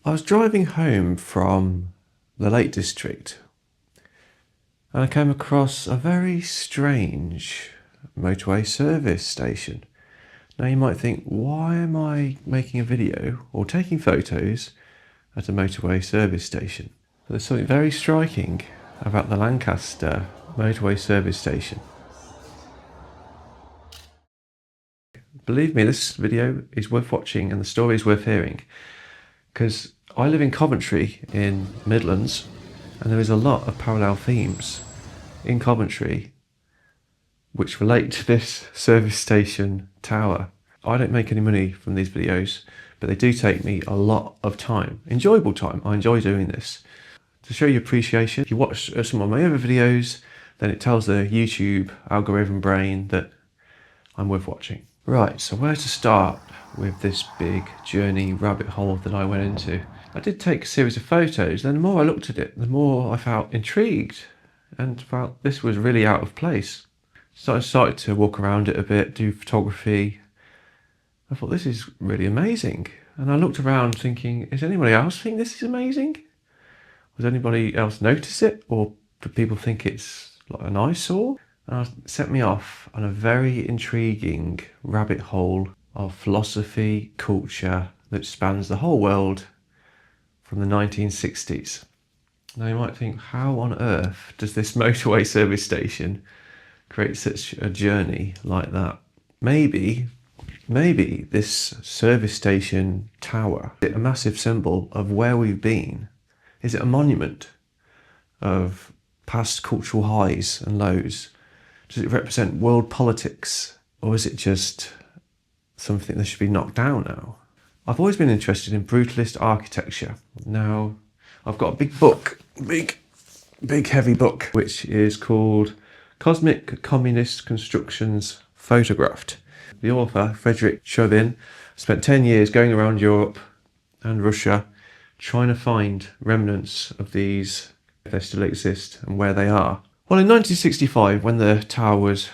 I was driving home from the Lake District and I came across a very strange motorway service station. Now you might think, why am I making a video or taking photos at a motorway service station? There's something very striking about the Lancaster motorway service station. Believe me, this video is worth watching and the story is worth hearing, because I live in Coventry in Midlands and there is a lot of parallel themes in Coventry which relate to this service station tower. I don't make any money from these videos, but they do take me a lot of time, enjoyable time. I enjoy doing this. To show you appreciation, if you watch some of my other videos, then it tells the YouTube algorithm brain that I'm worth watching. Right, so where to start with this big journey rabbit hole that I went into? I did take a series of photos, and the more I looked at it, the more I felt intrigued and felt this was really out of place. So I started to walk around it a bit, do photography. I thought, this is really amazing. And I looked around thinking, is anybody else think this is amazing? Does anybody else notice it? Or do people think it's like an eyesore? And it set me off on a very intriguing rabbit hole of philosophy, culture that spans the whole world from the 1960s. Now you might think, how on earth does this motorway service station create such a journey like that? Maybe this service station tower is a massive symbol of where we've been. Is it a monument of past cultural highs and lows? Does it represent world politics, or is it just something that should be knocked down now? I've always been interested in brutalist architecture. Now, I've got a big book, big heavy book, which is called Cosmic Communist Constructions Photographed. The author, Frédéric Chaubin, spent 10 years going around Europe and Russia trying to find remnants of these, if they still exist, and where they are. Well, in 1965, when the tower was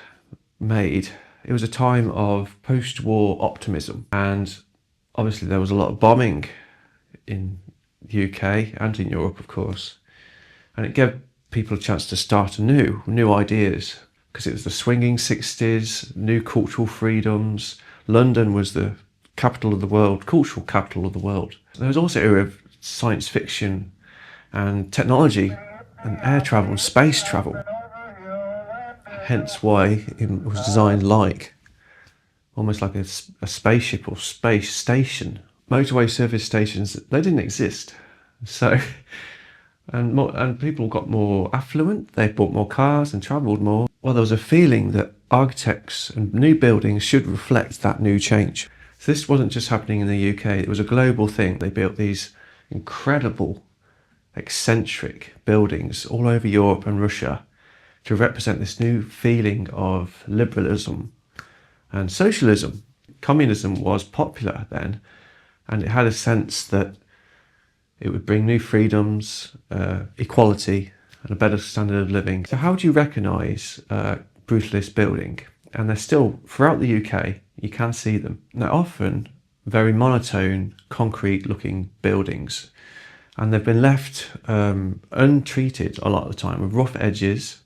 made, it was a time of post-war optimism, and obviously there was a lot of bombing in the UK and in Europe, of course, and it gave people a chance to start anew, new ideas, because it was the swinging 60s, new cultural freedoms. London was the capital of the world, cultural capital of the world. There was also an era of science fiction and technology and air travel and space travel. Hence why it was designed like, almost like a spaceship or space station. Motorway service stations, they didn't exist. So, and people got more affluent, they bought more cars and travelled more. Well, there was a feeling that architects and new buildings should reflect that new change. So this wasn't just happening in the UK, it was a global thing. They built these incredible, eccentric buildings all over Europe and Russia to represent this new feeling of liberalism and socialism. Communism was popular then, and it had a sense that it would bring new freedoms, equality, and a better standard of living. So how do you recognise brutalist building? And they're still, throughout the UK, you can see them. They're often very monotone, concrete-looking buildings, and they've been left untreated a lot of the time with rough edges.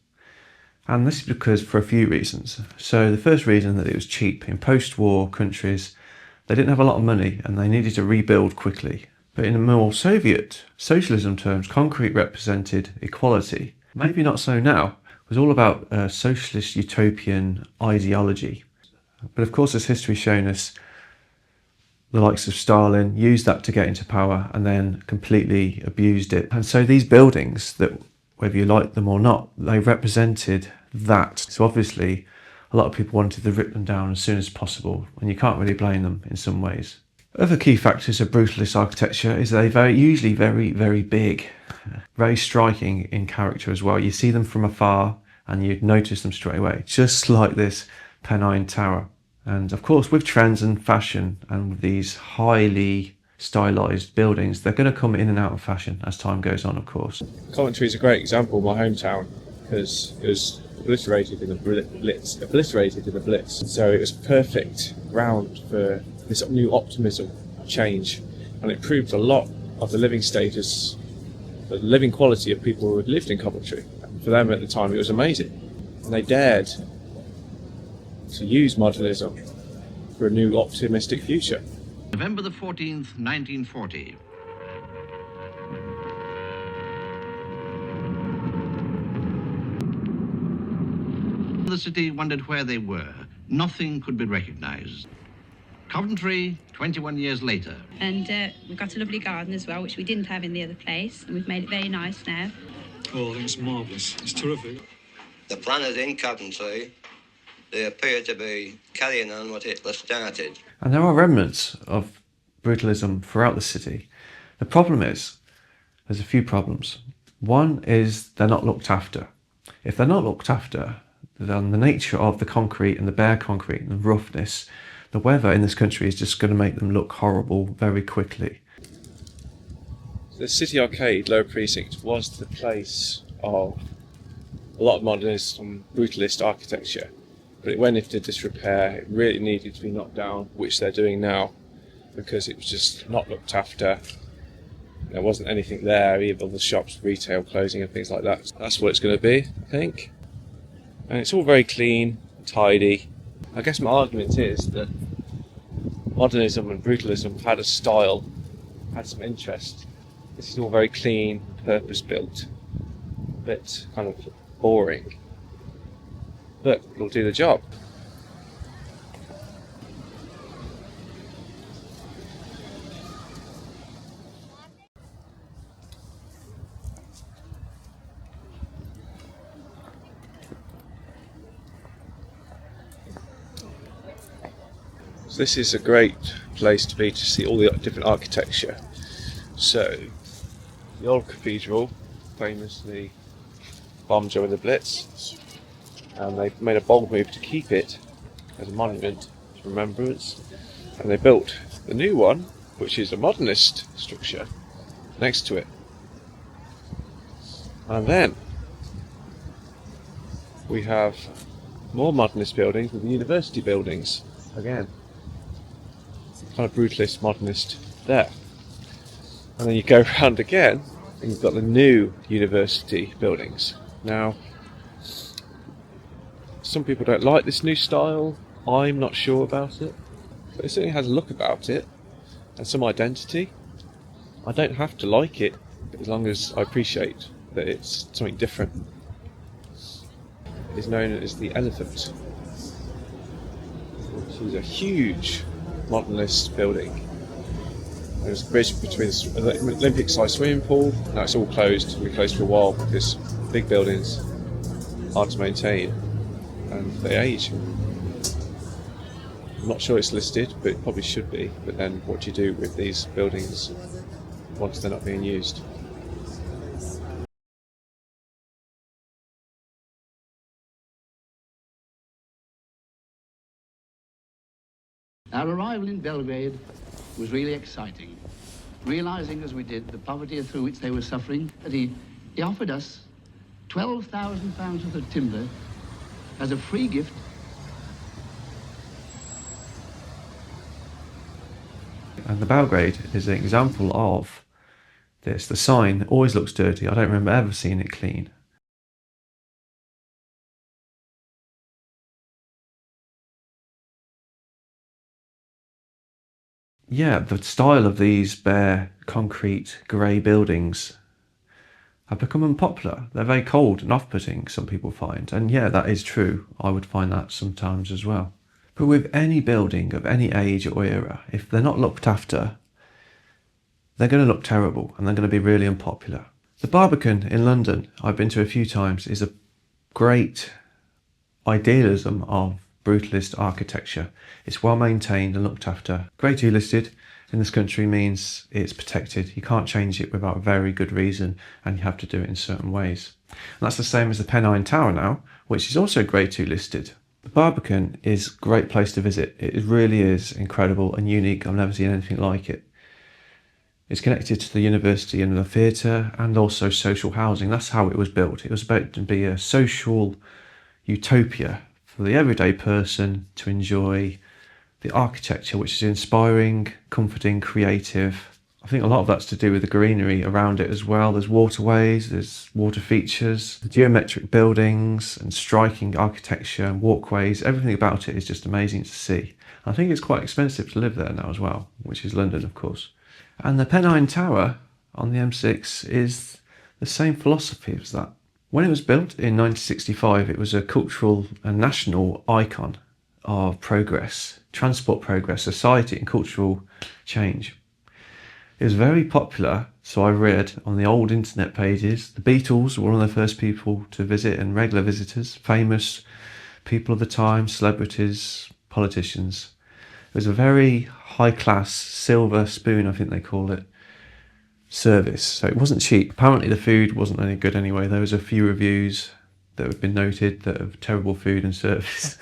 And this is because for a few reasons. So the first reason, that it was cheap. In post-war countries, they didn't have a lot of money and they needed to rebuild quickly. But in the more Soviet socialism terms, concrete represented equality. Maybe not so now. It was all about socialist utopian ideology. But of course, as history's shown us, the likes of Stalin used that to get into power and then completely abused it. And so these buildings, that whether you like them or not, they represented that. So obviously, a lot of people wanted to rip them down as soon as possible, and you can't really blame them in some ways. Other key factors of brutalist architecture is they're usually very big, very striking in character as well. You see them from afar and you'd notice them straight away, just like this Pennine tower. And of course, with trends and fashion and with these highly stylised buildings, they're going to come in and out of fashion as time goes on, of course. Coventry is a great example, my hometown, because it was obliterated in the Blitz. So it was perfect ground for this new optimism change, and it proved a lot of the living status, the living quality of people who had lived in Coventry. And for them at the time, it was amazing. And they dared to use modernism for a new optimistic future. November the 14th, 1940. The city wondered where they were. Nothing could be recognised. Coventry, 21 years later. And we've got a lovely garden as well, which we didn't have in the other place, and we've made it very nice now. Oh, I think it's marvellous. It's terrific. The planners in Coventry, they appear to be carrying on what Hitler started. And there are remnants of brutalism throughout the city. The problem is, there's a few problems. One is they're not looked after. If they're not looked after, then the nature of the concrete and the bare concrete and the roughness, the weather in this country is just going to make them look horrible very quickly. The City Arcade, Lower Precinct, was the place of a lot of modernist and brutalist architecture. But it went into disrepair. It really needed to be knocked down, which they're doing now, because it was just not looked after. There wasn't anything there, even the shops, retail, closing and things like that. That's what it's going to be, I think. And it's all very clean, tidy. I guess my argument is that modernism and brutalism had a style, had some interest. This is all very clean, purpose-built, a bit kind of boring, but it'll do the job. So this is a great place to be to see all the different architecture. So, the old cathedral, famously bombed during the Blitz, and they've made a bold move to keep it as a monument to remembrance. And they built the new one, which is a modernist structure, next to it. And then we have more modernist buildings with the university buildings again. Kind of brutalist, modernist there. And then you go around again and you've got the new university buildings. Now, some people don't like this new style. I'm not sure about it. But it certainly has a look about it and some identity. I don't have to like it as long as I appreciate that it's something different. It is known as the Elephant, which is a huge modernist building. There's a bridge between the Olympic-sized swimming pool. Now it's all closed. It'll be closed for a while because big buildings are hard to maintain and they age. I'm not sure it's listed, but it probably should be. But then what do you do with these buildings once they're not being used? Our arrival in Belgrade was really exciting, realising as we did the poverty through which they were suffering, that he offered us £12,000 worth of timber as a free gift. And the Belgrade is an example of this. The sign always looks dirty. I don't remember ever seeing it clean. Yeah, the style of these bare, concrete, grey buildings have become unpopular. They're very cold and off-putting, some people find. And yeah, that is true. I would find that sometimes as well. But with any building of any age or era, if they're not looked after, they're going to look terrible and they're going to be really unpopular. The Barbican in London, I've been to a few times, is a great idealism of brutalist architecture. It's well maintained and looked after. Grade 2 listed in this country means it's protected. You can't change it without a very good reason and you have to do it in certain ways. And that's the same as the Pennine Tower now, which is also Grade 2 listed. The Barbican is a great place to visit. It really is incredible and unique. I've never seen anything like it. It's connected to the university and the theatre and also social housing. That's how it was built. It was about to be a social utopia for the everyday person to enjoy the architecture, which is inspiring, comforting, creative. I think a lot of that's to do with the greenery around it as well. There's waterways, there's water features, the geometric buildings and striking architecture and walkways. Everything about it is just amazing to see. I think it's quite expensive to live there now as well, which is London, of course. And the Pennine Tower on the M6 is the same philosophy as that. When it was built in 1965, it was a cultural and national icon of progress, transport progress, society and cultural change. It was very popular, so I read on the old internet pages. The Beatles were one of the first people to visit, and regular visitors, famous people of the time, celebrities, politicians. It was a very high-class silver spoon, I think they called it, service. So it wasn't cheap. Apparently the food wasn't any good anyway. There was a few reviews that have been noted that of terrible food and service.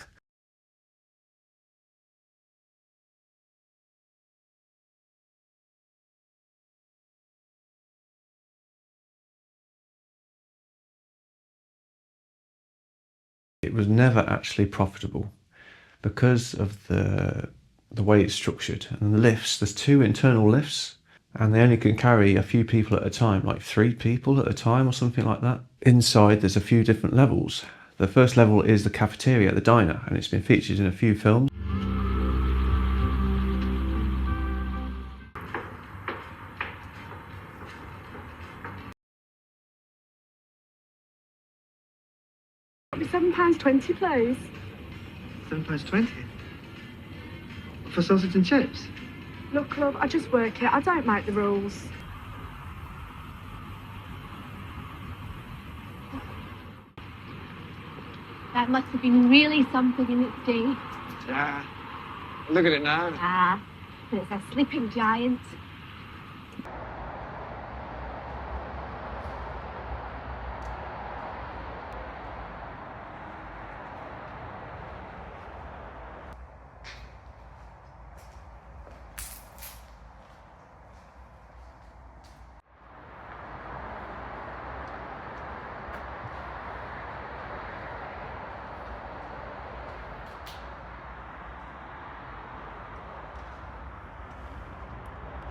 It was never actually profitable because of the way it's structured. And the lifts, there's 2 internal lifts, and they only can carry a few people at a time, like 3 people at a time or something like that. Inside there's a few different levels. The first level is the cafeteria, the diner, and it's been featured in a few films. It'll be £7.20, please. £7.20? For sausage and chips? Look, love, I just work it. I don't make the rules. That must have been really something in its day. Yeah. Look at it now. Ah, it's a sleeping giant.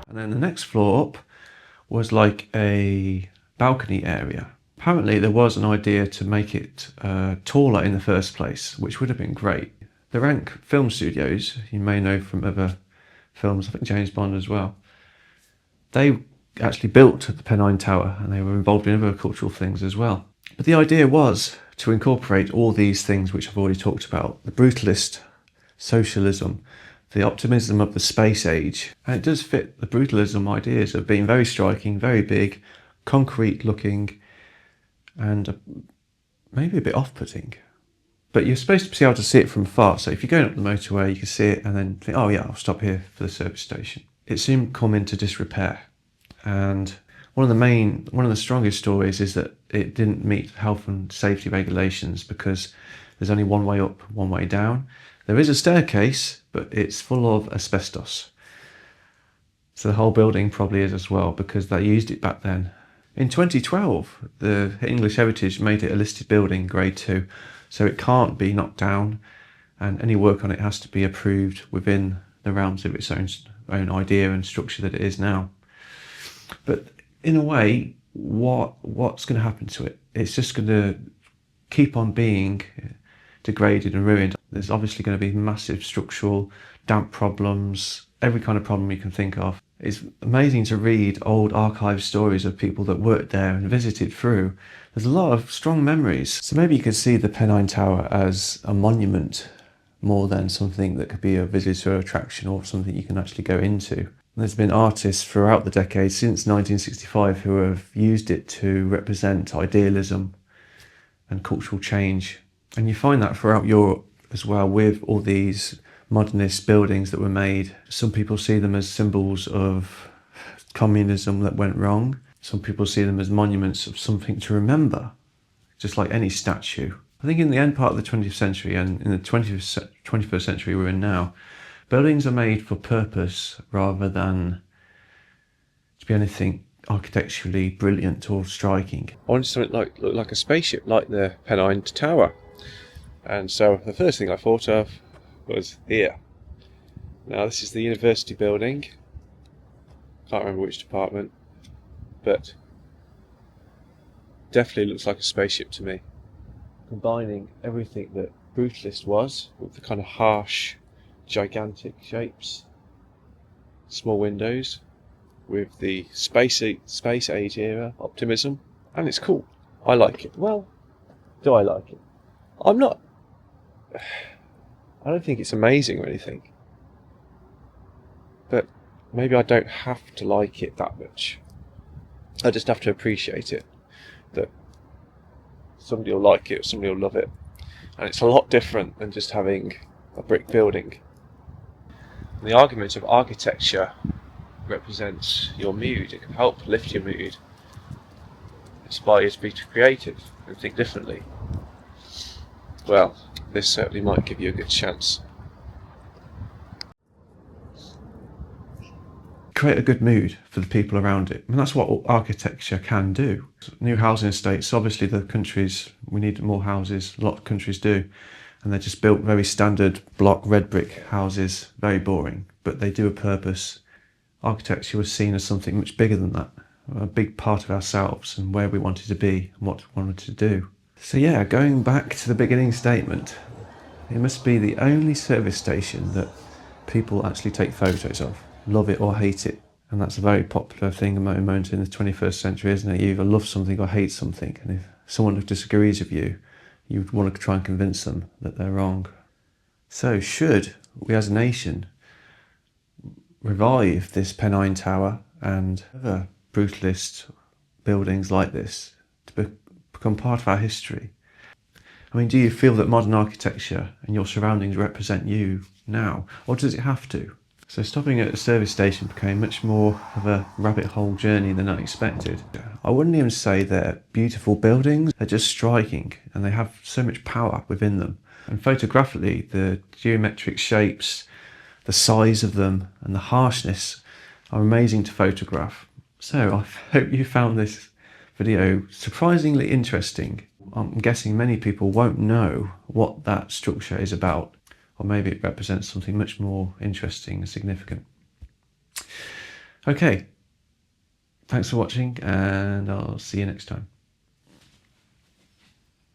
And then the next floor up was like a balcony area. Apparently there was an idea to make it taller in the first place, which would have been great. The Rank Film Studios, you may know from other films, I think James Bond as well, they actually built the Pennine Tower and they were involved in other cultural things as well. But the idea was to incorporate all these things which I've already talked about, the brutalist socialism, the optimism of the space age, and it does fit the brutalism ideas of being very striking, very big, concrete looking, and maybe a bit off-putting. But you're supposed to be able to see it from far, so if you're going up the motorway you can see it and then think, oh yeah, I'll stop here for the service station. It soon come into disrepair, and one of the strongest stories is that it didn't meet health and safety regulations because there's only one way up, one way down. There is a staircase, but it's full of asbestos. So the whole building probably is as well, because they used it back then. In 2012, the English Heritage made it a listed building, grade 2, so it can't be knocked down, and any work on it has to be approved within the realms of its own idea and structure that it is now. But in a way, what's going to happen to it? It's just going to keep on being degraded and ruined. There's obviously going to be massive structural damp problems, every kind of problem you can think of. It's amazing to read old archive stories of people that worked there and visited through. There's a lot of strong memories. So maybe you could see the Pennine Tower as a monument more than something that could be a visitor attraction or something you can actually go into. There's been artists throughout the decades since 1965 who have used it to represent idealism and cultural change. And you find that throughout Europe as well, with all these modernist buildings that were made. Some people see them as symbols of communism that went wrong. Some people see them as monuments of something to remember, just like any statue. I think in the end part of the 20th century and in the 21st century we're in now, buildings are made for purpose rather than to be anything architecturally brilliant or striking. I wanted something look like a spaceship, like the Pennine Tower. And so the first thing I thought of was here. Now this is the university building, Can't remember which department, but definitely looks like a spaceship to me. Combining everything that brutalist was with the kind of harsh, gigantic shapes, small windows, with the space age era optimism, and it's cool. I like it. Well, do I like it? I don't think it's amazing or anything, but maybe I don't have to like it that much. I just have to appreciate it, that somebody will like it, somebody will love it, and it's a lot different than just having a brick building. And the argument of architecture represents your mood. It can help lift your mood, inspire you to be creative and think differently. Well, this certainly might give you a good chance. Create a good mood for the people around it. And that's what architecture can do. New housing estates, obviously the countries, we need more houses, a lot of countries do, and they're just built very standard block red brick houses, very boring, but they do a purpose. Architecture was seen as something much bigger than that, a big part of ourselves and where we wanted to be and what we wanted to do. So yeah, going back to the beginning statement, it must be the only service station that people actually take photos of, love it or hate it. And that's a very popular thing at the moment in the 21st century, isn't it? You either love something or hate something, and if someone disagrees with you, you would want to try and convince them that they're wrong. So should we as a nation revive this Pennine Tower and other brutalist buildings like this to become part of our history? I mean, do you feel that modern architecture and your surroundings represent you now, or does it have to? So stopping at a service station became much more of a rabbit hole journey than I expected. I wouldn't even say they're beautiful buildings, they're just striking, and they have so much power within them. And photographically, the geometric shapes, the size of them, and the harshness are amazing to photograph. So I hope you found this video surprisingly interesting. I'm guessing many people won't know what that structure is about, or maybe it represents something much more interesting and significant. Okay, thanks for watching, and I'll see you next time.